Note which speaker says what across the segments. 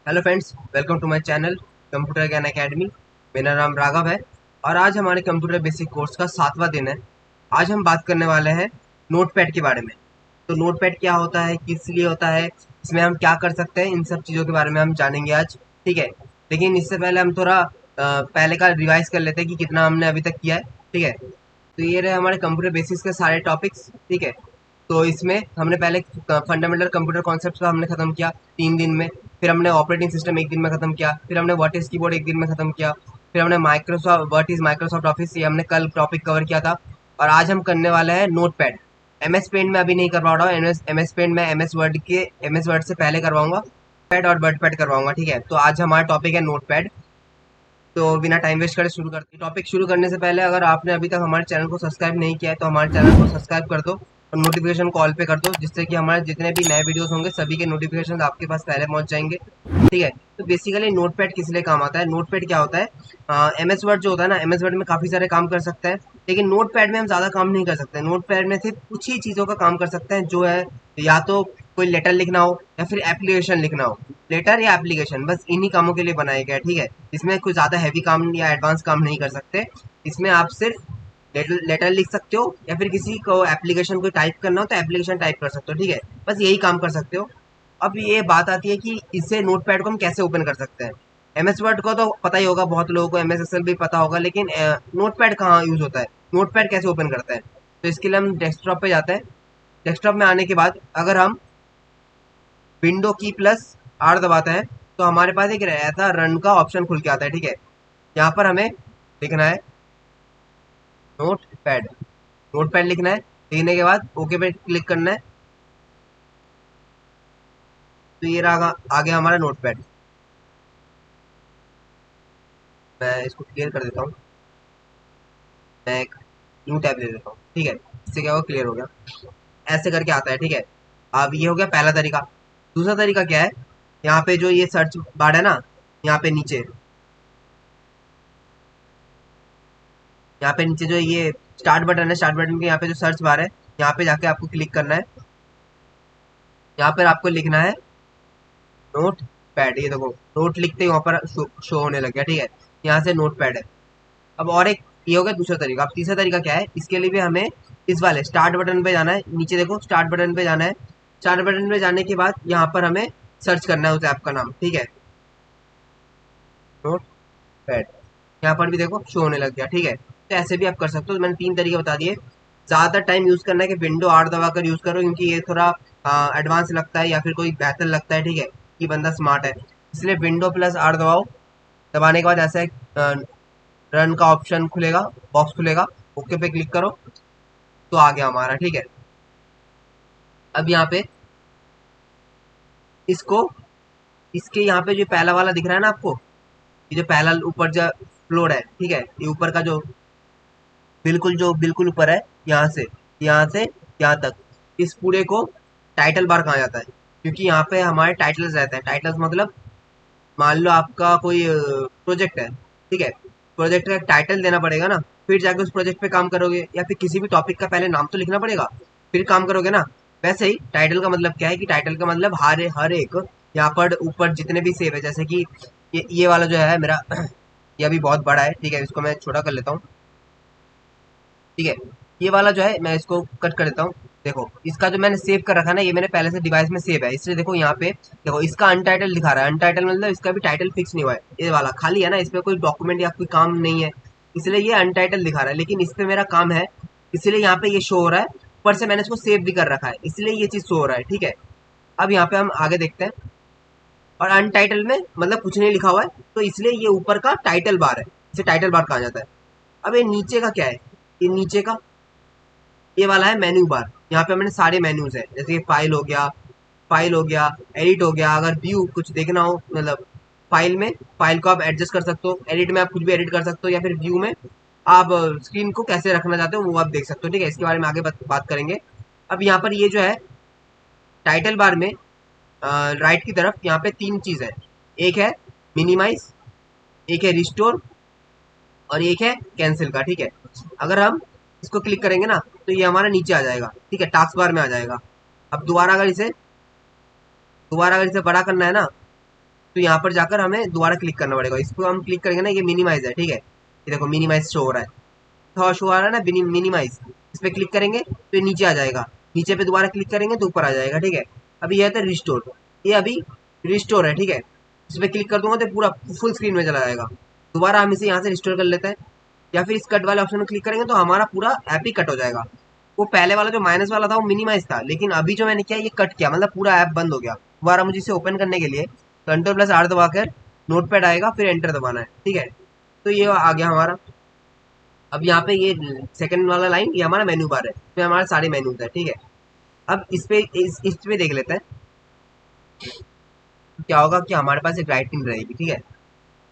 Speaker 1: Hello friends, welcome to my channel computer ज्ञान academy. मेरा नाम राघव है और आज हमारे कंप्यूटर बेसिक कोर्स का 7वां दिन है। आज हम बात करने वाले हैं नोटपैड के बारे में। तो नोटपैड क्या होता है, किस लिए होता है, इसमें हम क्या कर सकते हैं, इन सब चीज़ों के बारे में हम जानेंगे आज। ठीक है, लेकिन इससे पहले हम थोड़ा पहले का रिवाइज कर लेते हैं कि कितना हमने अभी तक किया है। ठीक है, तो ये रहे हमारे कंप्यूटर बेसिक्स के सारे टॉपिक्स। ठीक है, तो इसमें हमने पहले फंडामेंटल कंप्यूटर कॉन्सेप्ट का हमने खत्म किया 3 दिन में। फिर हमने ऑपरेटिंग सिस्टम एक दिन में खत्म किया। फिर हमने व्हाट इज कीबोर्ड एक दिन में खत्म किया। फिर हमने Microsoft what is Microsoft office, ये हमने कल टॉपिक कवर किया था। और आज हम करने वाले हैं नोट पैड। MS पेंट में अभी नहीं कर पा रहा हूँ। एम एस पेंट में एम एस वर्ड से पहले करवाऊंगा। पैड और वर्ड पैड करवाऊंगा। ठीक है, तो आज हमारा टॉपिक है नोट पैड। तो बिना टाइम वेस्ट करे शुरू करते हैं। टॉपिक शुरू करने से पहले अगर आपने अभी तक हमारे चैनल को सब्सक्राइब नहीं किया है तो हमारे चैनल को सब्सक्राइब कर दो और नोटिफिकेशन कॉल पे कर दो, जिससे कि हमारे जितने भी नए वीडियोस होंगे सभी के नोटिफिकेशन आपके पास पहले पहुंच जाएंगे। ठीक है, तो बेसिकली नोटपैड किस लिए काम आता है, नोटपैड क्या होता है। MS वर्ड जो होता है ना, MS वर्ड में काफी सारे काम कर सकते हैं, लेकिन नोटपैड में हम ज्यादा काम नहीं कर सकते। नोटपैड में सिर्फ कुछ ही चीजों का काम कर सकते हैं, जो है या तो कोई लेटर लिखना हो या फिर एप्लीकेशन लिखना हो। लेटर या एप्लीकेशन बस इन्हीं कामों के लिए बनाया गया है। ठीक है, इसमें कुछ ज्यादा हैवी काम या एडवांस काम नहीं कर सकते। इसमें आप सिर्फ लेटर लिख सकते हो या फिर किसी को एप्लीकेशन को टाइप करना हो तो एप्लीकेशन टाइप कर सकते हो। ठीक है, बस यही काम कर सकते हो। अब ये बात आती है कि इससे नोटपैड को हम कैसे ओपन कर सकते हैं। MS वर्ड को तो पता ही होगा बहुत लोगों को, MS Excel भी पता होगा, लेकिन नोटपैड कहाँ यूज होता है, नोटपैड कैसे ओपन करते हैं। तो इसके लिए हम डेस्कटॉप पे जाते हैं। डेस्कटॉप में आने के बाद अगर हम विंडो की प्लस R दबाते हैं तो हमारे पास एक ऐसा रन का ऑप्शन खुल के आता है। ठीक है, यहाँ पर हमें लिखना है नोट पैड। नोट पैड लिखना है, लिखने के बाद ओके पे क्लिक करना है। तो ये रहा आगे हमारा नोट पैड। मैं इसको क्लियर कर देता हूँ। मैं एक न्यू टैब ले लेता हूँ। ठीक है, इससे क्या होगा, क्लियर हो गया। ऐसे करके आता है। ठीक है, अब ये हो गया पहला तरीका। दूसरा तरीका क्या है, यहाँ पे जो ये सर्च बार है ना, यहाँ पे नीचे, यहाँ पे नीचे जो ये स्टार्ट बटन है, स्टार्ट बटन के यहाँ पे जो सर्च बार है, यहाँ पे जाके आपको क्लिक करना है। यहाँ पर आपको लिखना है नोट पैड। ये देखो, नोट लिखते ही वहां पर शो होने लग गया। ठीक है, यहाँ से नोट पैड है। अब और एक ये हो गया दूसरा तरीका। अब तीसरा तरीका क्या है, इसके लिए भी हमें इस वाले स्टार्ट बटन पे जाना है। नीचे देखो, स्टार्ट बटन पे जाना है। स्टार्ट बटन पे जाने के बाद यहाँ पर हमें सर्च करना है उस ऐप का नाम। ठीक है, नोट पैड। यहाँ पर भी देखो शो होने लग गया। ठीक है, तो ऐसे भी आप कर सकते हो। तो मैंने 3 तरीके बता दिए। ज्यादा टाइम यूज करना है कि विंडो R दबाकर यूज करो, क्योंकि ये थोड़ा एडवांस लगता है या फिर कोई बेहतर लगता है। ठीक है, कि बंदा स्मार्ट है, इसलिए विंडो प्लस R दबाओ। दबाने के बाद ऐसा एक रन का ऑप्शन खुलेगा, बॉक्स खुलेगा। ओके पे क्लिक करो तो आ गया हमारा। ठीक है, अब यहाँ पे इसको, इसके यहाँ पे जो पहला वाला दिख रहा है ना आपको, ये जो पहला ऊपर जो फ्लोर है, ठीक है, ये ऊपर का जो बिल्कुल ऊपर है, यहाँ से यहाँ तक, इस पूरे को टाइटल बार कहा जाता है। क्योंकि यहाँ पे हमारे टाइटल्स रहते हैं। टाइटल्स मतलब मान लो आपका कोई प्रोजेक्ट है। ठीक है, प्रोजेक्ट का टाइटल देना पड़ेगा ना, फिर जाके उस प्रोजेक्ट पे काम करोगे, या फिर किसी भी टॉपिक का पहले नाम तो लिखना पड़ेगा, फिर काम करोगे ना। वैसे ही टाइटल का मतलब क्या है, कि टाइटल का मतलब हर हर एक यहाँ पर ऊपर जितने भी सेव है, जैसे कि ये वाला जो है मेरा ये अभी बहुत बड़ा है। ठीक है, इसको मैं छोटा कर लेता हूँ। ठीक है, ये वाला जो है मैं इसको कट कर देता हूँ। देखो, इसका जो मैंने सेव कर रखा है ना, ये मैंने पहले से डिवाइस में सेव है, इसलिए देखो यहाँ पे देखो इसका अनटाइटल दिखा रहा है। अनटाइटल मतलब इसका भी टाइटल फिक्स नहीं हुआ है। ये वाला खाली है ना, इसमें कोई डॉक्यूमेंट या कोई काम नहीं है, इसलिए ये अनटाइटल दिखा रहा है। लेकिन इस पे मेरा काम है, इसलिए यहाँ पे ये शो हो रहा है। ऊपर से मैंने इसको सेव भी कर रखा है, इसलिए ये चीज शो हो रहा है। ठीक है, अब यहाँ पे हम आगे देखते हैं। और अनटाइटल में मतलब कुछ नहीं लिखा हुआ है, तो इसलिए ये ऊपर का टाइटल बार है, इसे टाइटल बार कहा जाता है। अब ये नीचे का क्या है, ये नीचे का ये वाला है मेन्यू बार। यहाँ पे मैंने सारे मेन्यूज है, जैसे फाइल हो गया, एडिट हो गया। अगर व्यू कुछ देखना हो, मतलब फाइल में, फाइल को आप एडजस्ट कर सकते हो, एडिट में आप कुछ भी एडिट कर सकते हो, या फिर व्यू में आप स्क्रीन को कैसे रखना चाहते हो वो आप देख सकते हो। ठीक है, इसके बारे में आगे बात करेंगे। अब यहाँ पर ये जो है टाइटल बार में राइट की तरफ यहाँ पे 3 चीज है। एक है मिनिमाइज, एक है रिस्टोर, और एक है कैंसिल का। ठीक है, अगर हम इसको क्लिक करेंगे ना तो ये हमारा नीचे आ जाएगा। ठीक है, टास्क बार में आ जाएगा। अब दोबारा अगर इसे बड़ा करना है ना, तो यहाँ पर जाकर हमें दोबारा क्लिक करना पड़ेगा। इस पर हम क्लिक करेंगे ना, ये मिनिमाइज है, ठीक है, ये देखो मिनिमाइज शो हो रहा है, तो शो आ रहा है ना मिनिमाइज। इस पर क्लिक करेंगे तो ये नीचे आ जाएगा, नीचे पे दोबारा क्लिक करेंगे तो ऊपर आ जाएगा, ठीक है। अभी ये है रिस्टोर, ये अभी रिस्टोर है, ठीक है। इस पर क्लिक कर दूंगा तो पूरा फुल स्क्रीन में चला जाएगा। दोबारा हम इसे यहाँ से रिस्टोर कर लेते हैं, या फिर इस कट वाले ऑप्शन में क्लिक करेंगे तो हमारा पूरा ऐप ही कट हो जाएगा। वो पहले वाला जो माइनस वाला था वो मिनिमाइज था, लेकिन अभी जो मैंने किया ये कट किया, मतलब पूरा ऐप बंद हो गया। दोबारा मुझे इसे ओपन करने के लिए Ctrl+R दबाकर नोटपैड आएगा, फिर एंटर दबाना है, ठीक है। तो ये आ गया हमारा। अब यहाँ पे ये सेकंड वाला लाइन ये हमारा मेन्यू बार है, इसमें हमारे सारे मेन्यूज है, ठीक है। अब इस पे देख लेते हैं क्या होगा कि हमारे पास एक राइटिंग रहेगी, ठीक है।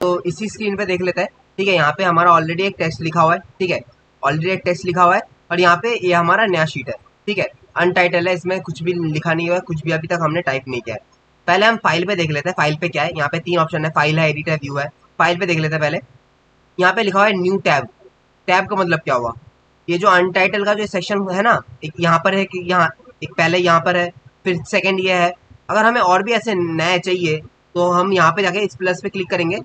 Speaker 1: तो इसी स्क्रीन पे देख लेते हैं, ठीक है। यहाँ पे हमारा ऑलरेडी एक टेक्स्ट लिखा हुआ है, ठीक है, ऑलरेडी एक टेक्स्ट लिखा हुआ है। और यहाँ पे ये हमारा नया शीट है, ठीक है, अनटाइटल है, इसमें कुछ भी लिखा नहीं हुआ है, कुछ भी अभी तक हमने टाइप नहीं किया है। पहले हम फाइल पे देख लेते हैं, फाइल पे क्या है। यहाँ पे 3 ऑप्शन है, फाइल है, एडिट है, व्यू है। फाइल पे देख लेते हैं पहले। यहाँ पे लिखा हुआ है न्यू टैब। टैब का मतलब क्या हुआ, ये जो अनटाइटल का जो सेक्शन है ना, एक यहाँ पर है कि यहाँ एक पहले यहाँ पर है, फिर सेकंड ये है। अगर हमें और भी ऐसे नए चाहिए तो हम यहाँ पे जाके इस प्लस पे क्लिक करेंगे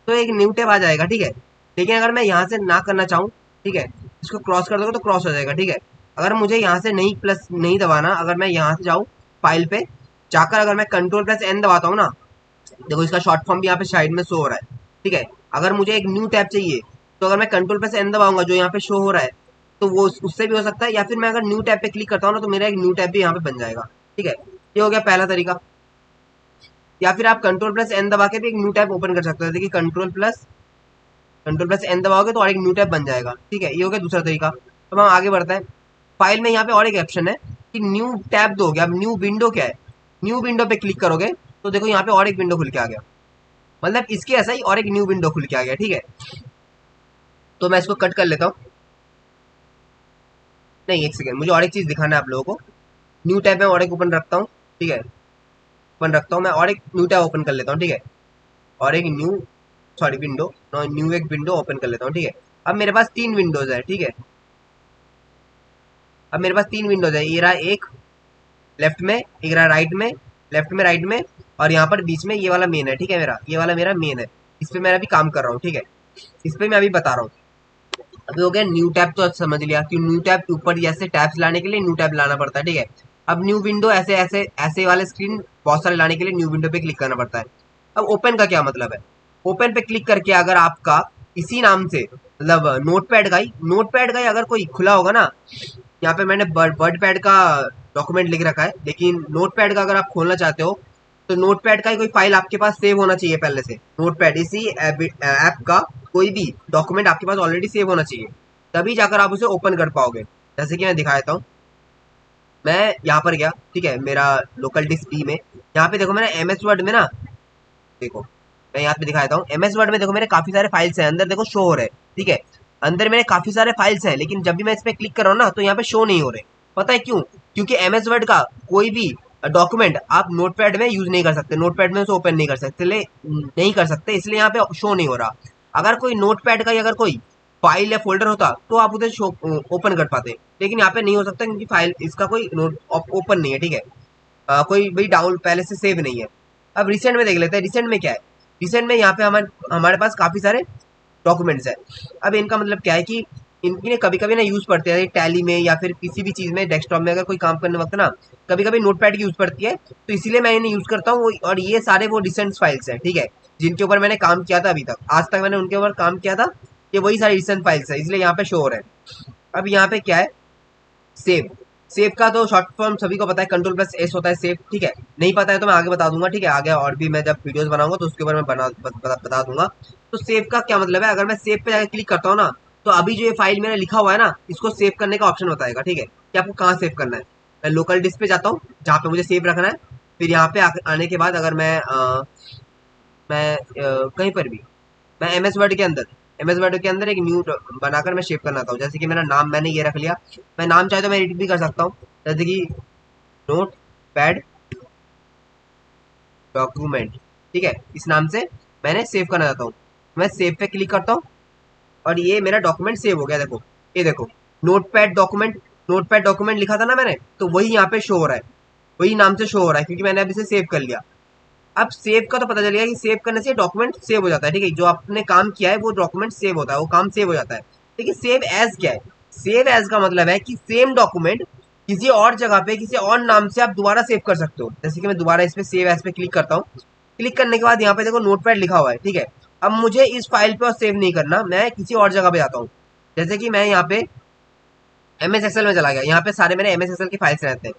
Speaker 1: तो एक न्यू टैब आ जाएगा, ठीक है। लेकिन अगर मैं यहाँ से ना करना चाहूँ, ठीक है, इसको क्रॉस कर दोगे तो क्रॉस हो जाएगा, ठीक है। अगर मुझे यहाँ से नहीं प्लस नहीं दबाना, अगर मैं यहाँ से जाऊँ फाइल पे जाकर अगर मैं Ctrl+N दबाता हूँ ना, देखो इसका शॉर्ट फॉर्म भी यहाँ पे साइड में शो हो रहा है, ठीक है। अगर मुझे एक न्यू टैब चाहिए तो अगर मैं Ctrl+N दबाऊंगा जो यहाँ पे शो हो रहा है, तो वो उससे भी हो सकता है, या फिर मैं अगर न्यू टैब पे क्लिक करता हूँ ना तो मेरा एक न्यू टैब भी यहाँ पे बन जाएगा, ठीक है। ये हो गया पहला तरीका। या फिर आप Ctrl+N दबा के भी एक न्यू टैब ओपन कर सकते हो, देखिए Ctrl+N दबाओगे तो और एक न्यू टैब बन जाएगा, ठीक है। ये हो गया दूसरा तरीका। अब हम आगे बढ़ते हैं। फाइल में यहाँ पे और एक ऑप्शन है कि न्यू टैब दोगे। अब न्यू विंडो क्या है, न्यू विंडो पे क्लिक करोगे तो देखो यहाँ पे और एक विंडो खुल के आ गया, मतलब इसके ऐसा ही और एक न्यू विंडो खुल के आ गया, ठीक है। तो मैं इसको कट कर लेता हूँ। नहीं, एक सेकेंड, मुझे और एक चीज दिखाना है आप लोगों को। न्यू टैब में और एक ओपन रखता हूँ, ठीक है, ओपन रखता हूँ मैं, और एक न्यू टैब ओपन कर लेता हूँ, ठीक है। और एक विंडो, न्यू एक विंडो ओपन कर लेता हूँ, ठीक है। अब मेरे पास 3 विंडोज है, ठीक है। अब मेरे पास 3 विंडोज है, ये रहा एक लेफ्ट में, एक रहा राइट में, लेफ्ट में राइट में, और यहाँ पर बीच में ये वाला मेन है, ठीक है। ये वाला मेरा मेन है, इस पे मैं अभी काम कर रहा हूँ, ठीक है। इस पे मैं अभी बता रहा हूँ। अभी हो गया न्यू टैब, तो समझ लिया कि न्यू टैब के ऊपर जैसे टैब्स लाने के लिए न्यू टैब लाना पड़ता है, ठीक है। अब न्यू विंडो ऐसे ऐसे ऐसे वाले स्क्रीन बहुत सारे लाने के लिए न्यू विंडो पे क्लिक करना पड़ता है। अब ओपन का क्या मतलब है, ओपन पे क्लिक करके अगर आपका इसी नाम से, मतलब नोटपैड का ही अगर कोई खुला होगा ना, यहाँ पे मैंने वर्ड पैड का डॉक्यूमेंट लिख रखा है, लेकिन नोटपैड का अगर आप खोलना चाहते हो तो नोटपैड का ही कोई फाइल आपके पास सेव होना चाहिए पहले से। नोटपैड इसी ऐप का कोई भी डॉक्यूमेंट आपके पास ऑलरेडी सेव होना चाहिए, तभी जाकर आप उसे ओपन कर पाओगे। जैसे कि मैं दिखा देता हूँ। मैं यहाँ पर गया, ठीक है, मेरा लोकल डिस्क बी में, यहाँ पे देखो मैंने MS वर्ड में ना, देखो मैं यहाँ पे दिखा देता हूँ। MS वर्ड में देखो मेरे काफी सारे फाइल्स हैं, अंदर देखो शो हो रहे हैं, ठीक है। अंदर मेरे काफी सारे फाइल्स हैं, लेकिन जब भी मैं इस पे क्लिक कर रहा हूँ ना तो यहाँ पे शो नहीं हो रहे। पता है क्यों, क्योंकि MS वर्ड का कोई भी डॉक्यूमेंट आप नोटपैड में यूज नहीं कर सकते, नोटपैड में उसे ओपन नहीं कर सकते, इसलिए यहाँ पे शो नहीं हो रहा। अगर कोई नोटपैड का अगर कोई फाइल या फोल्डर होता तो आप उसे ओपन कर पाते, लेकिन यहाँ पे नहीं हो सकता क्योंकि फाइल इसका कोई नोट ओपन नहीं है, ठीक है। कोई भी डाउन पहले से सेव नहीं है। अब रिसेंट में देख लेते हैं, रिसेंट में क्या है। रिसेंट में यहाँ पे हमारे पास काफी सारे डॉक्यूमेंट्स है। अब इनका मतलब क्या है कि इनकी कभी कभी ना यूज पड़ते हैं टैली में या फिर किसी भी चीज में, डेस्कटॉप में अगर कोई काम करने वक्त ना कभी कभी नोटपैड की यूज पड़ती है, तो इसीलिए मैं इन्हें यूज करता हूँ। और ये सारे वो रिसेंट फाइल्स हैं, ठीक है, जिनके ऊपर मैंने काम किया था अभी तक, आज तक मैंने उनके ऊपर काम किया था, ये वही सारी रिसेंट फाइल्स है, इसलिए यहाँ पे शो हो रहे हैं। अब यहाँ पे क्या है, सेव। सेव का तो शॉर्ट फॉर्म सभी को पता है, Ctrl+S होता है सेव, ठीक है। नहीं पता है तो मैं आगे बता दूंगा, ठीक है, आगे और भी मैं जब वीडियोस बनाऊंगा तो उसके ऊपर मैं बता दूंगा। तो सेव का क्या मतलब है, अगर मैं सेव पे जाकर क्लिक करता हूँ ना तो अभी जो ये फाइल मेरा लिखा हुआ है ना, इसको सेव करने का ऑप्शन बताएगा, ठीक है, कि आपको कहाँ सेव करना है। मैं लोकल डिस्क पे जाता हूँ जहाँ पे मुझे सेव रखना है, फिर यहाँ पे आने के बाद अगर मैं कहीं पर भी, मैं एम एस वर्ड के अंदर एक न्यू बनाकर मैं सेव करना चाहता हूँ। जैसे कि मेरा नाम मैंने ये रख लिया, मैं नाम चाहे तो मैं एडिट भी कर सकता हूँ, जैसे कि नोट पैड डॉक्यूमेंट, ठीक है, इस नाम से मैंने सेव करना चाहता हूँ। मैं सेव पे क्लिक करता हूँ और ये मेरा डॉक्यूमेंट सेव हो गया। देखो ये देखो, नोटपैड डॉक्यूमेंट लिखा था ना मैंने, तो वही यहाँ पे शो हो रहा है, वही नाम से शो हो रहा है क्योंकि मैंने अभी से सेव कर लिया। अब सेव का तो पता चल गया कि सेव करने से डॉक्यूमेंट सेव हो जाता है, ठीक है। जो आपने काम किया है वो डॉक्यूमेंट सेव होता है, वो काम सेव हो जाता है। देखिए सेव एज क्या है? सेव एज का मतलब है कि सेम डॉक्यूमेंट किसी और जगह पे किसी और नाम से आप दोबारा सेव कर सकते हो। जैसे कि मैं दोबारा इस पे सेव एज पे क्लिक करता हूँ। क्लिक करने के बाद यहाँ पे देखो नोटपैड लिखा हुआ है, ठीक है। अब मुझे इस फाइल पे और सेव नहीं करना, मैं किसी और जगह पे जाता हूँ। जैसे कि मैं यहाँ पे एमएस एक्सेल में चला गया, यहाँ पे सारे मेरे एमएस एक्सेल के फाइल्स रहते हैं।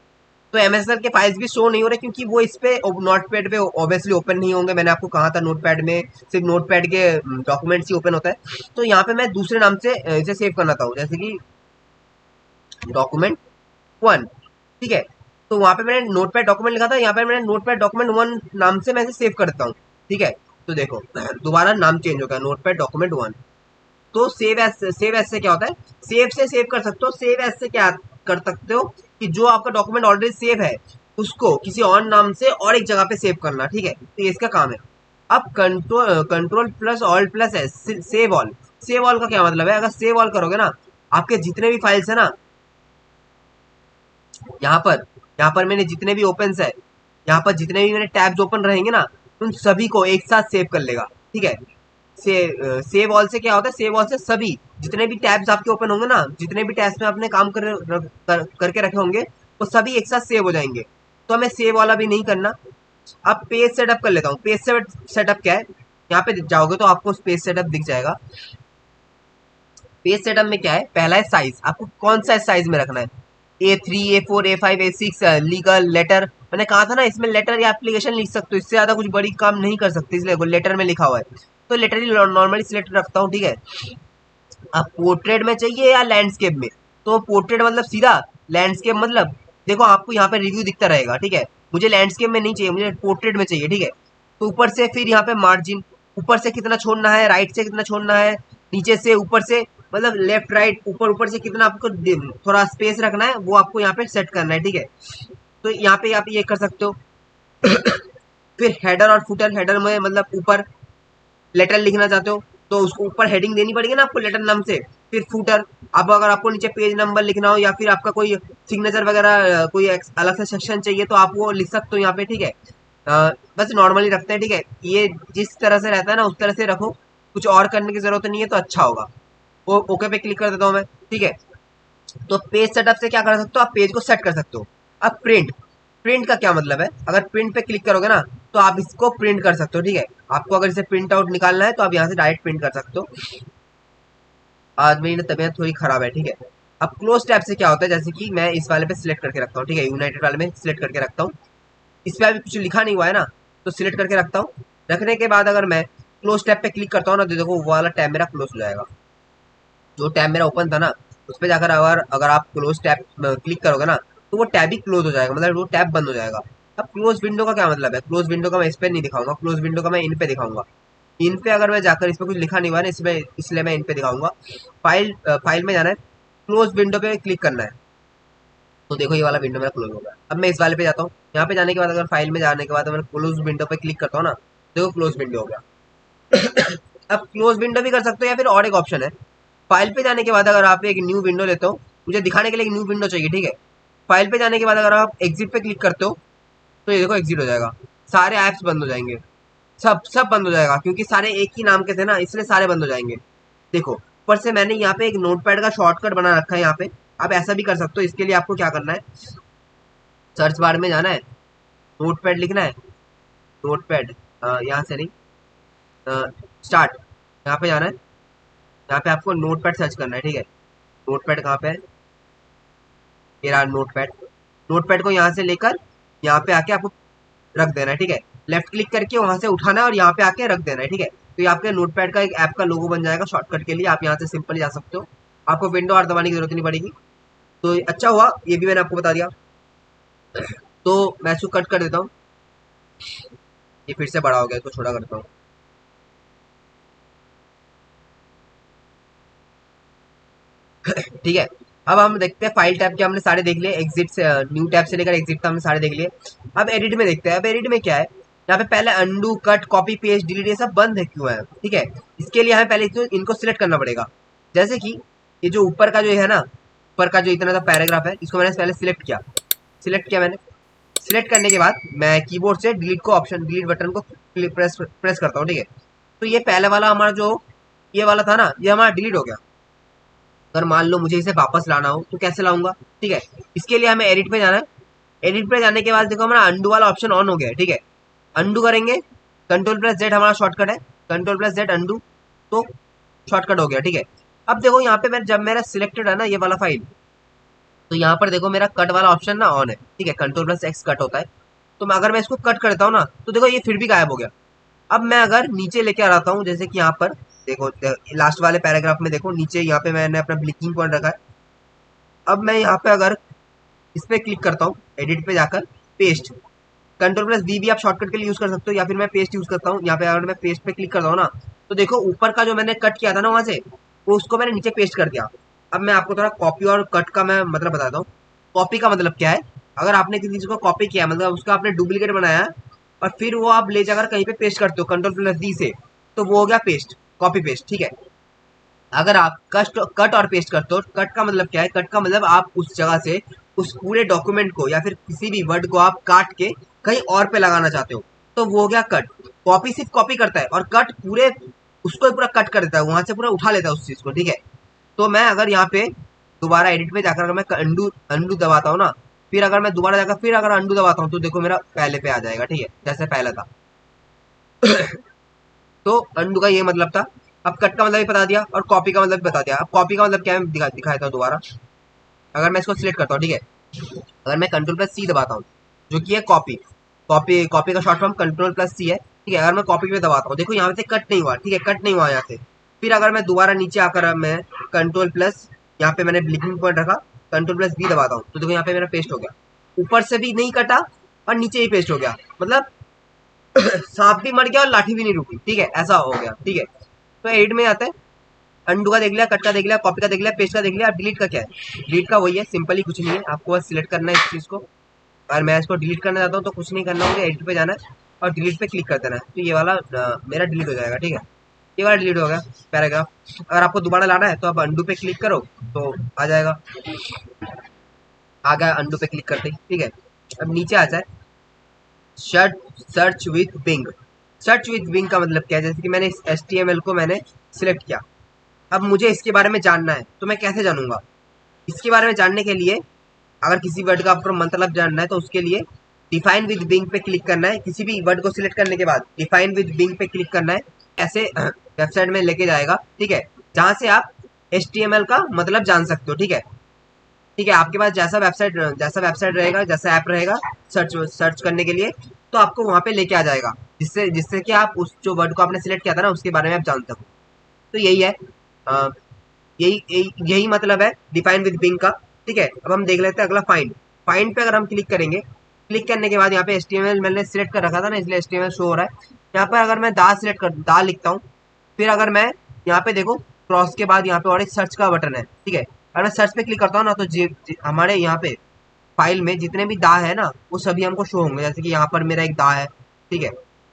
Speaker 1: तो एमएस एक्सेल के फाइल्स भी शो नहीं हो रहे क्योंकि वो इस पे नोटपैड पे ऑब्वियसली ओपन नहीं होंगे। मैंने आपको कहा था नोटपैड में सिर्फ नोटपैड के डॉक्यूमेंट्स ही ओपन होता है। तो यहाँ पे मैं दूसरे नाम से इसे सेव करना था, जैसे कि डॉक्यूमेंट 1, ठीक है। तो वहां पे मैंने नोटपैड डॉक्यूमेंट लिखा था, यहाँ पे मैंने नोटपैड डॉक्यूमेंट 1 नाम से मैं इसे सेव कर देता हूँ, ठीक है। तो देखो दोबारा नाम चेंज हो गया, नोटपैड डॉक्यूमेंट 1। तो सेव एज से क्या होता है? सेव से सेव कर सकते हो। सेव एज से क्या कर सकते हो कि जो आपका डॉक्यूमेंट ऑलरेडी सेव है उसको किसी और नाम से और एक जगह पे सेव करना, ठीक है। तो ये इसका काम है। अब control plus alt plus S, save all. Save all का क्या मतलब है? अगर सेव ऑल करोगे ना, आपके जितने भी फाइल्स है ना, यहाँ पर यहाँ पर मैंने जितने भी ओपन है, यहाँ पर जितने भी मेरे टैब्स ओपन रहेंगे ना, उन सभी को एक साथ सेव कर लेगा, ठीक है। सेव ऑल से क्या होता है? सेव ऑल से सभी जितने भी टैब्स आपके ओपन होंगे ना, जितने भी टैब्स में आपने काम करके रखे होंगे, वो सभी एक साथ सेव हो जाएंगे। तो हमें सेव वाला भी नहीं करना। अब पेज सेटअप कर लेता हूँ। पेज सेटअप क्या है? यहाँ पे जाओगे तो आपको पेज सेटअप दिख जाएगा। पेज सेटअप में क्या है? पहला है साइज, आपको कौन सा साइज में रखना है। A3, A4, A5, A6, legal, letter. मैंने कहा था ना इसमें लेटर या एप्लीकेशन लिख सकते हो, इससे ज्यादा कुछ बड़ी काम नहीं कर सकते, इसलिए लेटर में लिखा हुआ है। तो लेटर ही नॉर्मली सिलेक्ट रखता हूँ, ठीक है। अब पोर्ट्रेट में चाहिए या लैंडस्केप में? तो पोर्ट्रेट मतलब सीधा, लैंडस्केप मतलब देखो आपको यहाँ पे रिव्यू दिखता रहेगा, ठीक है। मुझे लैंडस्केप में नहीं चाहिए, मुझे पोर्ट्रेट में चाहिए, ठीक है। तो ऊपर से फिर यहाँ पे मार्जिन, ऊपर से कितना छोड़ना है, राइट से कितना छोड़ना है, नीचे से ऊपर से मतलब लेफ्ट राइट ऊपर ऊपर से कितना आपको थोड़ा स्पेस रखना है, वो आपको यहाँ पे सेट करना है, ठीक है। तो यहाँ पे आप ये कर सकते हो। फिर हेडर और फुटर, हेडर में मतलब ऊपर लेटर लिखना चाहते हो तो उसको ऊपर हेडिंग देनी पड़ेगी ना आपको लेटर नाम से। फिर फुटर, अब अगर आपको नीचे पेज नंबर लिखना हो या फिर आपका कोई सिग्नेचर वगैरह कोई अलग से सेक्शन चाहिए तो आप वो लिख सकते हो यहाँ पे, ठीक है। बस नॉर्मली रखते हैं, ठीक है। ये जिस तरह से रहता है ना उस तरह से रखो, कुछ और करने की जरूरत नहीं है तो अच्छा होगा। वो ओके पे क्लिक कर देता हूँ मैं, ठीक है। तो पेज सेटअप से क्या कर सकते हो? आप पेज को सेट कर सकते हो। अब प्रिंट, प्रिंट का क्या मतलब है? अगर प्रिंट पे क्लिक करोगे ना तो आप इसको प्रिंट कर सकते हो, ठीक है। आपको अगर इसे प्रिंट आउट निकालना है तो आप यहाँ से डायरेक्ट प्रिंट कर सकते हो। आज मेरी तबीयत थोड़ी खराब है, ठीक है। अब क्लोज टैब से क्या होता है? जैसे कि मैं इस वाले पे सिलेक्ट करके रखता हूँ, ठीक है, यूनाइटेड वाले में सिलेक्ट करके रखता हूँ। इस पे अभी कुछ लिखा नहीं हुआ है ना, तो सिलेक्ट करके रखता हूँ। रखने के बाद अगर मैं क्लोज टैब पे क्लिक करता हूँ ना तो देखो वो वाला टैब मेरा क्लोज हो जाएगा। जो टैब मेरा ओपन था ना उस पर जाकर अगर अगर आप क्लोज टैब क्लिक करोगे ना तो वो टैब ही क्लोज हो जाएगा, मतलब वो टैब बंद हो जाएगा। अब क्लोज विंडो का क्या मतलब है? क्लोज विंडो का मैं इस पे नहीं दिखाऊंगा, क्लोज विंडो का मैं इन पे दिखाऊंगा। इन पे अगर मैं जाकर इस पे कुछ लिखा नहीं हुआ है ना इसमें, इसलिए मैं इन पे दिखाऊंगा। फाइल में जाना है, क्लोज विंडो पे क्लिक करना है। तो देखो ये वाला विंडो मेरा क्लोज हो गया। अब मैं इस वाले पे जाता हूँ, यहाँ पे जाने के बाद अगर फाइल में जाने के बाद मैं क्लोज विंडो पे क्लिक करता हूँ ना, देखो क्लोज विंडो हो गया। अब क्लोज विंडो भी कर सकते हो या फिर और एक ऑप्शन है, फाइल पे जाने के बाद अगर आप एक न्यू विंडो लेते हो, मुझे दिखाने के लिए एक न्यू विंडो चाहिए, ठीक है। फाइल पे जाने के बाद अगर आप एग्जिट पे क्लिक करते हो तो ये देखो एग्जिट हो जाएगा, सारे ऐप्स बंद हो जाएंगे। सब सब बंद हो जाएगा क्योंकि सारे एक ही नाम के थे ना, इसलिए सारे बंद हो जाएंगे। देखो ऊपर से मैंने यहाँ पे एक नोटपैड का शॉर्टकट बना रखा है यहाँ पे। आप ऐसा भी कर सकते हो। इसके लिए आपको क्या करना है, सर्च बार में जाना है, नोटपैड लिखना है, नोटपैड यहाँ से नहीं, स्टार्ट, यहाँ पे जाना है। यहाँ पे आपको नोटपैड सर्च करना है, ठीक है। नोटपैड कहाँ पे है? ये रहा नोटपैड। नोटपैड को यहाँ से लेकर यहाँ पे आके आपको रख देना है, ठीक है। लेफ्ट क्लिक करके वहां से उठाना है और यहाँ पे आके रख देना है, ठीक है। तो ये आपके नोटपैड का एक ऐप का लोगो बन जाएगा शॉर्टकट के लिए। आप यहाँ से सिंपल जा सकते हो, आपको विंडो और दबाने की जरूरत नहीं पड़ेगी। तो अच्छा हुआ ये भी मैंने आपको बता दिया। तो मैं इसको कट कर देता हूँ, ये फिर से बड़ा हो गया, इसको छोटा करता हूँ। ठीक है। अब हम देखते हैं फाइल टैब के हमने सारे देख लिए, एग्जिट से न्यू टैब से लेकर एग्जिट तक हमने सारे देख लिए। अब एडिट में देखते हैं। अब एडिट में क्या है? यहाँ पे पहले undo, cut, copy, paste, delete ये सब बंद है क्यों है, ठीक है। इसके लिए हमें पहले इनको सिलेक्ट करना पड़ेगा। जैसे कि ये जो ऊपर का जो है ना, ऊपर का जो इतना सा पैराग्राफ है, इसको मैंने पहले सिलेक्ट किया मैंने, सिलेक्ट करने के बाद मैं कीबोर्ड से डिलीट को ऑप्शन डिलीट बटन को प्रेस करता हूँ, ठीक है। तो ये पहले वाला हमारा जो ये वाला था ना, ये हमारा डिलीट हो गया। अगर मान लो मुझे इसे वापस लाना हो तो कैसे लाऊंगा, ठीक है। इसके लिए हमें एडिट पे जाना है। एडिट पे जाने के बाद देखो हमारा अंडू वाला ऑप्शन ऑन हो गया है, ठीक है। अंडू करेंगे, कंट्रोल प्लस जेड हमारा शॉर्टकट है, कंट्रोल प्लस जेड अंडू, तो शॉर्टकट हो गया, ठीक है। अब देखो यहाँ पे मैं जब मेरा सिलेक्टेड है ना ये वाला फाइल, तो यहाँ पर देखो मेरा कट वाला ऑप्शन ना ऑन है, ठीक है। कंट्रोल प्लस एक्स कट होता है। तो मैं अगर मैं इसको कट करता हूँ ना तो देखो ये फिर भी गायब हो गया। अब मैं अगर नीचे लेके आ रहा हूँ, जैसे कि यहाँ पर देखो लास्ट वाले पैराग्राफ में देखो नीचे यहाँ पे मैंने अपना ब्लिंकिंग पॉइंट रखा है। अब मैं यहाँ पे अगर इस पे क्लिक करता हूँ, एडिट पे जाकर पेस्ट, कंट्रोल प्लस वी भी आप शॉर्टकट के लिए यूज कर सकते हो, या फिर मैं पेस्ट यूज करता हूँ। यहाँ पे अगर मैं पेस्ट पे क्लिक करता हूँ ना तो देखो ऊपर का जो मैंने कट किया था ना वहां से, वो उसको मैंने नीचे पेस्ट कर दिया। अब मैं आपको थोड़ा कॉपी और कट का मैं मतलब बताता हूँ। कॉपी का मतलब क्या है, अगर आपने किसी चीज को कॉपी किया मतलब उसका आपने डुप्लीकेट बनाया और फिर वो आप ले जाकर कहीं पे पेस्ट करते हो कंट्रोल प्लस डी से, तो वो हो गया पेस्ट, कॉपी पेस्ट, ठीक है। अगर आप कट और पेस्ट करते हो, कट का मतलब क्या है, कट का मतलब आप उस जगह से उस पूरे डॉक्यूमेंट को या फिर किसी भी वर्ड को आप काट के कहीं और पे लगाना चाहते हो, तो वो हो गया कट। कॉपी सिर्फ कॉपी करता है और कट पूरे उसको पूरा कट कर देता है, वहां से पूरा उठा लेता है उस चीज को, ठीक है। तो मैं अगर यहाँ पे दोबारा एडिट पे जाकर अगर मैं अंडू अंडू दबाता हूँ ना, फिर अगर मैं दोबारा जाकर फिर अगर अंडू दबाता हूँ तो देखो मेरा पहले पे आ जाएगा, ठीक है, जैसे पहले था। तो अंडू का ये मतलब था। अब कट का मतलब भी बता दिया और कॉपी का मतलब भी बता दिया। अब कॉपी का मतलब क्या है दिखाया था दोबारा। अगर मैं इसको सिलेक्ट करता हूँ, ठीक है, अगर मैं कंट्रोल प्लस सी दबाता हूँ जो कि है कॉपी, कॉपी कॉपी का शॉर्ट फॉर्म कंट्रोल प्लस सी है, ठीक है। अगर मैं कॉपी पे दबाता हूँ देखो यहाँ से कट नहीं हुआ, ठीक है, कट नहीं हुआ यहाँ से। फिर अगर मैं दोबारा नीचे आकर मैं कंट्रोल प्लस यहाँ पे मैंने ब्लिंकिंग पॉइंट रखा, कंट्रोल प्लस बी दबाता हूँ तो देखो यहाँ पे मेरा पेस्ट हो गया। ऊपर से भी नहीं कटा और नीचे ही पेस्ट हो गया, मतलब सांप भी मर गया और लाठी भी नहीं रुकी, ठीक है, ऐसा हो गया, ठीक है। तो एडिट में आता है, अंडू का देख लिया, कट का देख लिया, कॉपी का देख लिया, पेस्ट का देख लिया। अब डिलीट का क्या है, डिलीट का वही है, सिंपल ही, कुछ नहीं है, आपको बस सिलेक्ट करना है इस चीज को। और मैं इसको डिलीट करना चाहता हूँ तो कुछ नहीं करना, मुझे एडिट पे जाना है और डिलीट पे क्लिक कर देना है, तो ये वाला मेरा डिलीट हो जाएगा, ठीक है। ये वाला डिलीट हो गया पैराग्राफ। अगर आपको दोबारा लाना है तो आप अंडू पे क्लिक करो तो आ जाएगा, आ गया अंडू पे क्लिक करते ही, ठीक है। अब नीचे आ जाए search with Bing. Search with Bing का मतलब क्या है, जैसे कि मैंने इस HTML को मैंने सिलेक्ट किया, अब मुझे इसके बारे में जानना है तो मैं कैसे जानूंगा। इसके बारे में जानने के लिए अगर किसी वर्ड का आपको मतलब जानना है तो उसके लिए डिफाइन विद बिंग पे क्लिक करना है। किसी भी वर्ड को सिलेक्ट करने के बाद डिफाइन विद बिंग पे क्लिक करना है, ऐसे वेबसाइट में लेके जाएगा, ठीक है, जहां से आप HTML का मतलब जान सकते हो, ठीक है। ठीक है, आपके पास जैसा वेबसाइट रहेगा, जैसा ऐप रहेगा सर्च सर्च करने के लिए, तो आपको वहां पे लेके आ जाएगा, जिससे जिससे कि आप उस जो वर्ड को आपने सिलेक्ट किया था ना उसके बारे में आप जान सको। तो यही है, अ, यही मतलब है डिफाइन विद बिंग का, ठीक है। अब हम देख लेते हैं अगला फाइंड। फाइंड पे अगर हम क्लिक करेंगे, क्लिक करने के बाद यहाँ पे HTML मैंने सिलेक्ट कर रखा था ना, इसलिए HTML शो हो रहा है। यहाँ पर अगर मैं दा सिलेक्ट कर दा लिखता हूँ, फिर अगर मैं यहाँ पे देखो क्रॉस के बाद यहाँ पे और एक सर्च का बटन है, ठीक है। अगर मैं सर्च पे क्लिक करता हूँ ना तो हमारे यहाँ पे फाइल में जितने भी दा है ना वो सभी हमको शो होंगे, जैसे कि यहाँ पर मेरा एक दा है, ठीक है।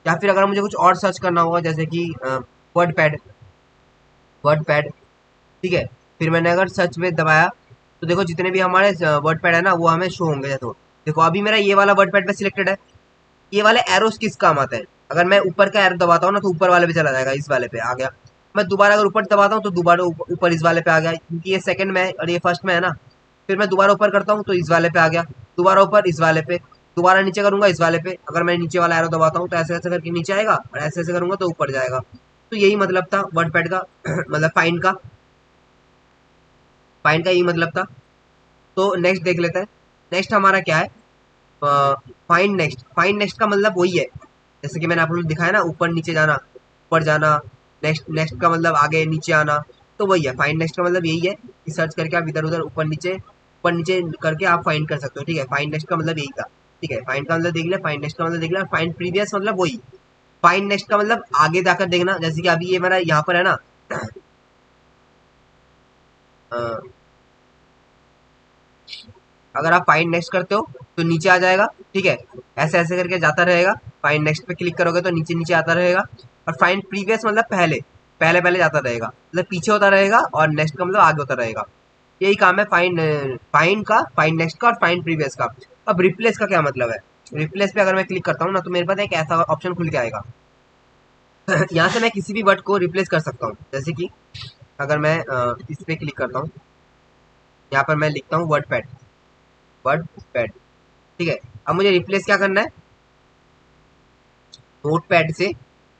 Speaker 1: या फिर अगर मुझे कुछ और सर्च करना होगा जैसे कि वर्ड पैड, वर्ड पैड, ठीक है, फिर मैंने अगर सर्च में दबाया तो देखो जितने भी हमारे वर्ड पैड है ना वो हमें शो होंगे। तो देखो अभी मेरा ये वाला वर्ड पैड पे सिलेक्टेड है। ये वाले एरोस किस काम आते हैं, अगर मैं ऊपर का एरो दबाता हूँ ना तो ऊपर वाले पे चला जाएगा, इस वाले पे आ गया। मैं दोबारा अगर ऊपर दबाता हूँ तो दोबारा ऊपर इस वाले पे आ गया, क्योंकि ये सेकंड में है और ये फर्स्ट में है ना। फिर मैं दोबारा ऊपर करता हूँ तो इस वाले पे आ गया, दोबारा ऊपर इस वाले पे, दोबारा नीचे करूंगा इस वाले पे। अगर मैं नीचे वाला एरो दबाता हूँ तो ऐसे ऐसे करके नीचे आएगा और ऐसे ऐसे करूंगा तो ऊपर जाएगा। तो यही मतलब था वर्ड पैड का मतलब फाइंड का, फाइंड का यही मतलब था। तो नेक्स्ट देख लेते हैं, नेक्स्ट हमारा क्या है, फाइंड नेक्स्ट। फाइंड नेक्स्ट का मतलब वही है, जैसे कि मैंने आप लोग दिखाया ना, ऊपर नीचे जाना, ऊपर जाना, नेक्स्ट नेक्स्ट का मतलब आगे नीचे आना, तो वही है फाइंड नेक्स्ट का मतलब यही है कि सर्च करके आप इधर उधर ऊपर नीचे करके आप फाइंड कर सकते हो, ठीक है। फाइंड नेक्स्ट का मतलब यही था, ठीक है। फाइंड का मतलब देख लिया, फाइंड नेक्स्ट का मतलब देख लिया, फाइंड प्रीवियस मतलब वही। फाइंड नेक्स्ट का मतलब आगे जाकर देखना, जैसे कि अभी ये मेरा यहाँ पर है ना अ, अगर आप फाइंड नेक्स्ट करते हो तो नीचे आ जाएगा, ठीक है, ऐसे ऐसे करके जाता रहेगा। फाइंड नेक्स्ट पे क्लिक करोगे तो नीचे नीचे आता रहेगा। और फाइंड प्रीवियस मतलब पहले पहले पहले जाता रहेगा, मतलब पीछे होता रहेगा, और नेक्स्ट का मतलब आगे होता रहेगा। यही काम है फाइंड फाइंड का, फाइंड नेक्स्ट का और फाइंड प्रीवियस का। अब रिप्लेस का क्या मतलब है, रिप्लेस पे अगर मैं क्लिक करता हूँ ना तो मेरे पास एक ऐसा ऑप्शन खुल के आएगा। यहाँ से मैं किसी भी वर्ड को रिप्लेस कर सकता हूँ। जैसे कि अगर मैं इस पे क्लिक करता हूँ, यहाँ पर मैं लिखता हूँ वर्ड पैड, वर्ड पैड, ठीक है। अब मुझे रिप्लेस क्या करना है, नोट पैड से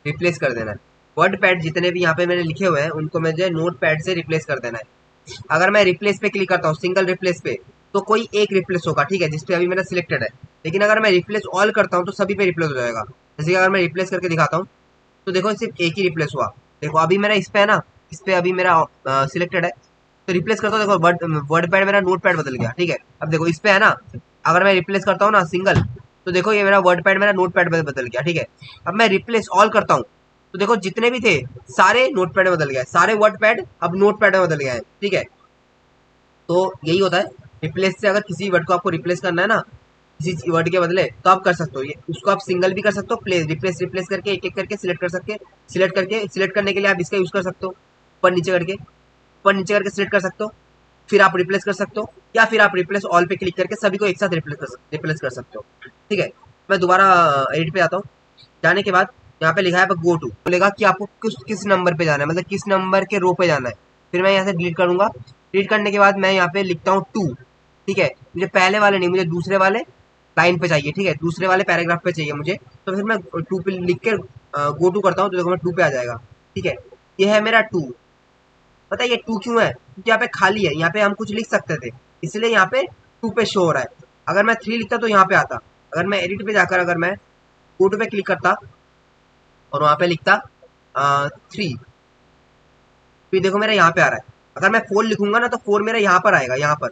Speaker 1: रिप्लेस कर देना है। वर्ड पैड जितने भी यहाँ पे मैंने लिखे हुए हैं उनको मुझे नोट पैड से रिप्लेस कर देना है। अगर मैं रिप्लेस पे क्लिक करता हूँ, सिंगल रिप्लेस पे, तो कोई एक रिप्लेस होगा, ठीक है, जिसपे अभी मेरा सिलेक्टेड है। लेकिन अगर मैं रिप्लेस ऑल करता हूँ तो सभी पे रिप्लेस हो जाएगा। जैसे कि अगर मैं रिप्लेस करके दिखाता हूँ तो देखो सिर्फ एक ही रिप्लेस हुआ। देखो अभी मेरा इस पे है ना, इस पे अभी मेरा सिलेक्टेड है, तो रिप्लेस करता हूँ, देखो वर्ड वर्ड पैड मेरा नोट पैड बदल गया, ठीक है। अब देखो इस पे है ना, अगर मैं रिप्लेस करता हूँ ना सिंगल, तो देखो ये मेरा वर्ड पैड मेरा नोट पैड बदल गया, ठीक है। अब मैं रिप्लेस ऑल करता हूँ तो देखो जितने भी थे सारे नोट पैड में बदल गए, सारे वर्ड पैड अब नोट पैड में बदल गए हैं, ठीक है। तो यही होता है रिप्लेस से। अगर किसी वर्ड को आपको रिप्लेस करना है ना किसी वर्ड के बदले, तो आप कर सकते हो ये। उसको आप सिंगल भी कर सकते हो, प्लेस रिप्लेस रिप्लेस करके एक एक करके सिलेक्ट कर सकते, सिलेक्ट करने के लिए आप इसका यूज कर सकते हो, ऊपर नीचे करके सिलेक्ट कर सकते हो, फिर आप रिप्लेस कर सकते हो, या फिर आप रिप्लेस ऑल पे क्लिक करके सभी को एक साथ रिप्लेस कर सकते हो, ठीक है। मैं दोबारा एडिट पे आता हूँ। जाने के बाद यहाँ पे लिखा है गो टू, बोलेगा कि आपको किस नंबर पे जाना है, मतलब किस नंबर के रो पे जाना है। फिर मैं यहाँ से डिलीट करूंगा। डिलीट करने के बाद मैं यहाँ पे लिखता हूँ टू, ठीक है। मुझे पहले वाले नहीं, मुझे दूसरे वाले लाइन पे चाहिए, ठीक है, दूसरे वाले पैराग्राफ पे चाहिए मुझे। तो फिर मैं टू पे लिख कर गो टू करता हूँ, तो देखो मैं टू पे आ जाएगा, ठीक है। ये है मेरा टू। पता है ये टू क्यों है, क्योंकि यहाँ पे खाली है, यहाँ पे हम कुछ लिख सकते थे, इसलिए यहाँ पे टू पे शो हो रहा है। अगर मैं थ्री लिखता तो यहाँ पे आता। अगर मैं एडिट पे जाकर अगर मैं गो टू पे क्लिक करता और वहां पे लिखता थ्री, फिर देखो मेरा यहाँ पे आ रहा है। अगर मैं फोर लिखूंगा ना तो फोर मेरा यहाँ पर आएगा। यहाँ पर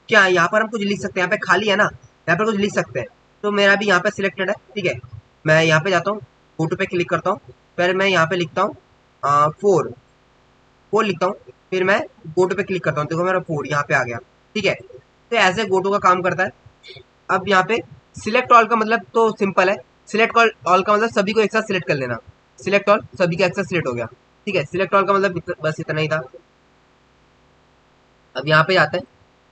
Speaker 1: क्या है, यहाँ पर हम कुछ लिख सकते हैं, यहाँ पे खाली है ना, यहाँ पर कुछ लिख सकते हैं। तो मेरा भी यहाँ पे सिलेक्टेड है, ठीक है। मैं यहाँ पे जाता हूँ, फोटो पे क्लिक करता हूँ, फिर मैं यहाँ पे लिखता हूँ फोर, फोर लिखता हूँ, फिर मैं गोटो पे क्लिक करता हूँ, देखो मेरा फोर यहाँ पे आ गया, ठीक है। तो ऐसे गोटो का काम करता है। अब यहाँ पे सिलेक्ट ऑल का मतलब तो सिंपल है। सिलेक्ट ऑल का मतलब सभी को एक साथ सिलेक्ट कर लेना। सिलेक्ट ऑल, सभी का एक साथ सिलेक्ट हो गया, ठीक है। सिलेक्ट ऑल का मतलब बस इतना ही था। अब यहाँ पे जाते हैं,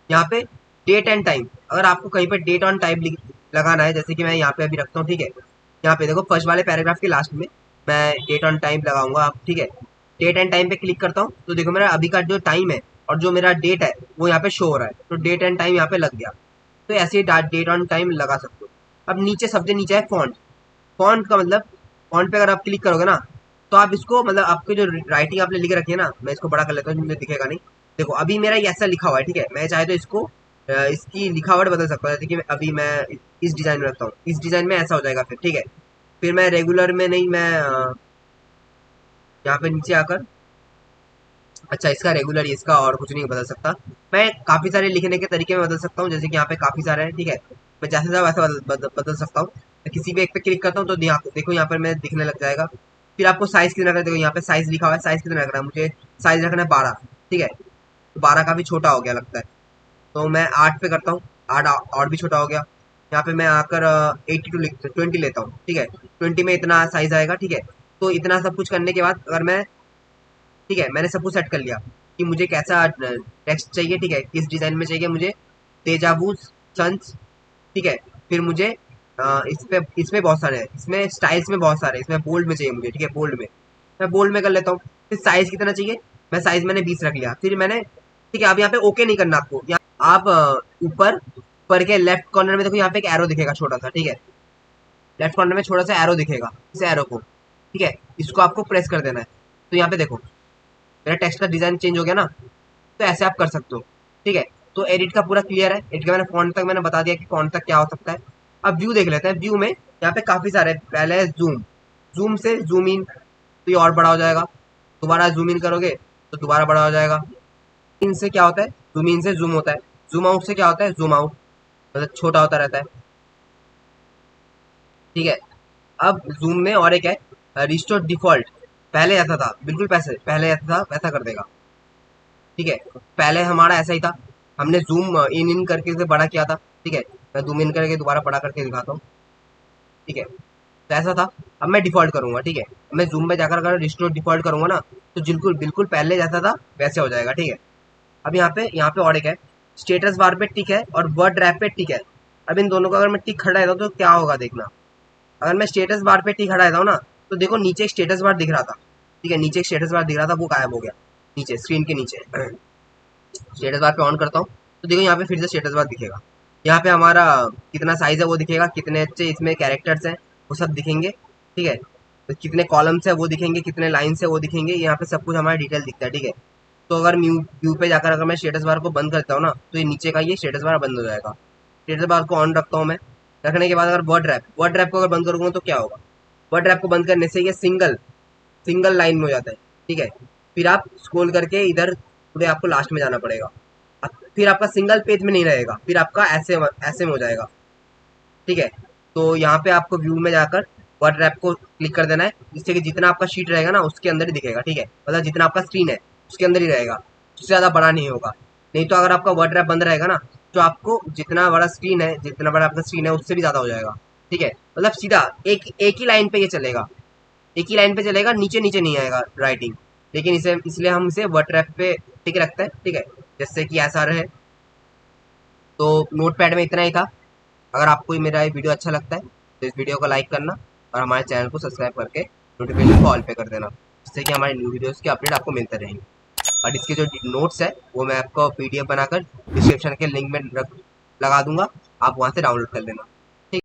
Speaker 1: यहाँ पे डेट एंड टाइम। अगर आपको कहीं पे डेट ऑन टाइम लगाना है, जैसे कि मैं यहाँ पे अभी रखता हूँ, ठीक है। यहाँ पे देखो फर्स्ट वाले पैराग्राफ के लास्ट में मैं डेट ऑन टाइम लगाऊंगा, आप, ठीक है। डेट एंड टाइम पे क्लिक करता हूँ तो देखो मेरा अभी का जो टाइम है और जो मेरा डेट है वो यहाँ पे शो हो रहा है, तो डेट एंड टाइम यहाँ पे लग गया। तो ऐसे ही डेट ऑन टाइम लगा सकते हो। अब नीचे सबसे नीचे है फॉन्ट। फॉन्ट का मतलब, फॉन्ट पे अगर आप क्लिक करोगे ना तो आप इसको, मतलब आपकी जो राइटिंग आपने लिख रखी है ना, मैं इसको बड़ा कर लेता हूँ, मुझे दिखेगा नहीं। देखो अभी मेरा ये ऐसा लिखा हुआ है, ठीक है। मैं चाहे तो इसको इसकी लिखावट बदल सकता हूँ, जैसे कि अभी मैं इस डिजाइन में रखता हूँ, इस डिजाइन में ऐसा हो जाएगा फिर, ठीक है। फिर मैं रेगुलर में नहीं, मैं यहाँ पे नीचे आकर, अच्छा इसका रेगुलर, इसका और कुछ नहीं बदल सकता। मैं काफी सारे लिखने के तरीके में बदल सकता हूँ, जैसे कि यहाँ पे काफी सारे हैं, ठीक है। मैं जैसे चाहे वैसे बदल सकता हूँ। मैं किसी भी एक पे क्लिक करता हूँ तो देखो यहाँ पर मैं दिखने लग जाएगा। फिर आपको साइज कितना रखना है, देखो यहाँ पे साइज लिखा हुआ है, साइज कितना रखना है, मुझे साइज रखना है 12, ठीक है। तो 12 काफी छोटा हो गया लगता है, तो मैं 8 पे करता हूँ, 8 और भी छोटा हो गया। यहाँ पे मैं आकर 20 लेता हूँ, ठीक है। 20 में इतना साइज आएगा, ठीक है। तो इतना सब कुछ करने के बाद अगर मैं, ठीक है, मैंने सब कुछ सेट कर लिया कि मुझे कैसा टेक्स्ट चाहिए, ठीक है, किस डिजाइन में चाहिए मुझे, तेजाबू सन्स, ठीक है। फिर मुझे इसमें बहुत सारे हैं, इसमें स्टाइल्स में बहुत सारे हैं, इसमें बोल्ड में चाहिए मुझे, ठीक है, बोल्ड में, मैं बोल्ड में कर लेता हूँ। फिर साइज कितना चाहिए, मैं साइज मैंने 20 रख लिया। फिर मैंने, ठीक है, अब यहाँ पे ओके नहीं करना आपको, यहाँ आप ऊपर ऊपर के लेफ्ट कॉर्नर में देखो, यहाँ पे एक एरो दिखेगा छोटा सा, ठीक है। लेफ्ट कॉर्नर में छोटा सा एरो दिखेगा, इस एरो को, ठीक है, इसको आपको प्रेस कर देना है। तो यहाँ पे देखो मेरा टेक्स्ट का डिजाइन चेंज हो गया ना, तो ऐसे आप कर सकते हो, ठीक है। तो एडिट का पूरा क्लियर है। एडिट का मैंने फॉन्ट तक मैंने बता दिया कि फॉन्ट तक क्या हो सकता है। अब व्यू देख लेते हैं। व्यू में यहाँ पे काफी सारे, पहले है जूम, जूम से जूम इन, तो ये और बड़ा हो जाएगा। दोबारा जूम इन करोगे तो दोबारा बड़ा हो जाएगा। इनसे क्या होता है, जूम इन से जूम होता है। जूम आउट से क्या होता है, जूम आउट, मतलब छोटा होता रहता है, ठीक है। अब जूम में और एक है रिस्टोर डिफॉल्ट। पहले ऐसा था, बिल्कुल पैसे पहले ऐसा था वैसा कर देगा, ठीक है। पहले हमारा ऐसा ही था, हमने जूम इन इन करके इसे बड़ा किया था, ठीक है। मैं जूम इन करके दोबारा बड़ा करके दिखाता हूँ, ठीक है। तो ऐसा था। अब मैं डिफॉल्ट करूंगा, ठीक है। मैं जूम में जाकर अगर रिस्टोर डिफॉल्ट करूंगा ना तो बिल्कुल बिल्कुल पहले जैसा था वैसे हो जाएगा, ठीक है। अब यहाँ पे और एक है, स्टेटस बार पे टिक है और वर्ड रैप पे टिक है। अब इन दोनों को अगर मैं टिक हटा देता हूँ तो क्या होगा देखना। अगर मैं स्टेटस बार पे टिक हटा देता हूँ ना, तो देखो नीचे एक स्टेटस बार दिख रहा था, ठीक है, नीचे एक स्टेटस बार दिख रहा था, वो गायब हो गया नीचे स्क्रीन के नीचे। स्टेटस बार पे ऑन करता हूँ तो देखो यहाँ पे फिर से स्टेटस बार दिखेगा। यहाँ पे हमारा कितना साइज है वो दिखेगा, कितने अच्छे इसमें कैरेक्टर्स हैं वो सब दिखेंगे, ठीक है, तो कितने कॉलम्स है वो दिखेंगे, कितने लाइन्स है वो दिखेंगे, यहाँ पे सब कुछ हमारा डिटेल दिखता है, ठीक है। तो अगर व्यू पे जाकर अगर मैं स्टेटस बार को बंद करता हूँ ना, तो ये नीचे का ये स्टेटस बार बंद हो जाएगा। स्टेटस बार को ऑन रखता हूँ मैं, रखने के बाद अगर वर्ड रैप को अगर बंद करूँगा तो क्या होगा, वर्ड रैप को बंद करने से ये सिंगल लाइन में हो जाता है, ठीक है। फिर आप स्क्रॉल करके इधर पूरे आपको लास्ट में जाना पड़ेगा, फिर आपका सिंगल पेज में नहीं रहेगा, फिर आपका ऐसे में हो जाएगा, ठीक है। तो यहाँ पे आपको व्यू में जाकर वर्ड रैप को क्लिक कर देना है, जिससे कि जितना आपका शीट रहेगा ना उसके अंदर ही दिखेगा, ठीक है, मतलब जितना आपका स्क्रीन है उसके अंदर ही रहेगा, उससे ज़्यादा बड़ा नहीं होगा। नहीं तो अगर आपका वर्ड रैप बंद रहेगा ना, तो आपको जितना बड़ा स्क्रीन है, जितना बड़ा आपका स्क्रीन है उससे भी ज़्यादा हो जाएगा, ठीक है। मतलब सीधा एक ही लाइन पे ये चलेगा, एक ही लाइन पे चलेगा, नीचे नीचे नहीं आएगा राइटिंग। लेकिन इसे इसलिए हम इसे वर्ड रैप पे टिक रखते हैं, ठीक है, जिससे कि ऐसा रहे। तो नोट पैड में इतना ही था। अगर आपको मेरा ये वीडियो अच्छा लगता है तो इस वीडियो को लाइक करना और हमारे चैनल को सब्सक्राइब करके नोटिफिकेशन को ऑल पे कर देना, जिससे कि हमारे न्यू वीडियोस के अपडेट आपको मिलते रहेंगे। और इसके जो नोट्स है वो मैं आपको पीडीएफ बनाकर डिस्क्रिप्शन के लिंक में लगा दूंगा, आप वहाँ से डाउनलोड कर लेना।